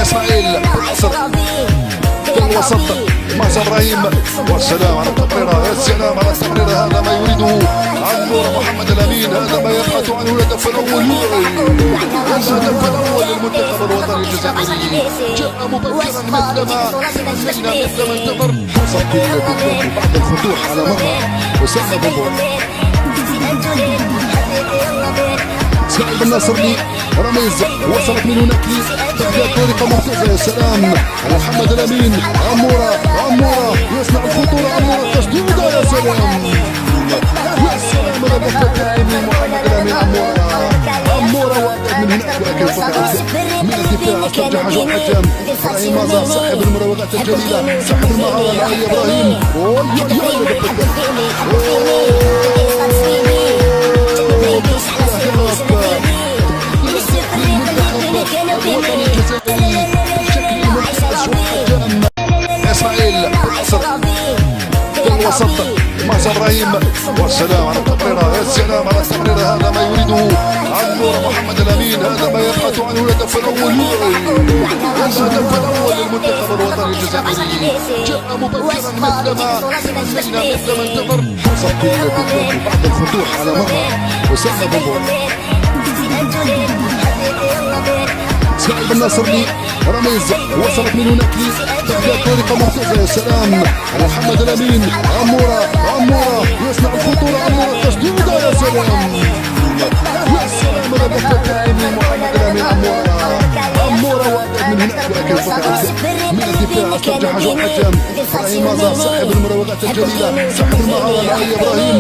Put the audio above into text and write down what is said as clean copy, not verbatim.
اسماعيل القصر في الوسط مع ابراهيم، والسلام على التمريره، يا سلام على التمريره. هذا ما يريده عمور محمد الامين، هذا ما يبحث عنه الهدف الاول، الهدف الاول للمنتخب الوطني الجزائري جاء مبكرا مثلما انتظر. حصل بعض الفتوح على مرمى اسامه بومبور. اسماعيل بن ناصر لي رميز، وصلت من هناك تغذية بطريقة ممتازة. يا سلام محمد الأمين، عمورة يصنع الخطورة، عمورة تسديدة، يا سلام يا سلام على دفة اللاعبين محمد الأمين. عمورة وقعت من هناك، ولكن فقعت من الدفاع. استرجع حجر حكام إبراهيم مازا صاحب المراوغات الجليلة، صاحب المهارة العالية إبراهيم. اسماعيل القصر في الوسط مع ابراهيم، والسلام على التمريره، يا سلام على التمريره. هذا ما يريده عمور محمد الامين، هذا ما يبحث عنه الهدف الاول، الهدف الاول للمنتخب الوطني الجزائري جاء مبكرا مثلما انتظر. حصل بعض الفتوح على مرمى اسامه بومبور. اسماعيل بن ناصر لي رميز، وصلت من هناك تغذية بطريقة ممتازة. يا سلام محمد الأمين، عمورة يصنع الخطورة، عمورة تسديدة، يا سلام يا سلام على دفة اللاعبين محمد الأمين. عمورة وقعت من هناك، ولكن فقعت من الدفاع. استرجع حجر حكام إبراهيم مازا صاحب المراوغات الجليلة، صاحب المهارة العالية إبراهيم.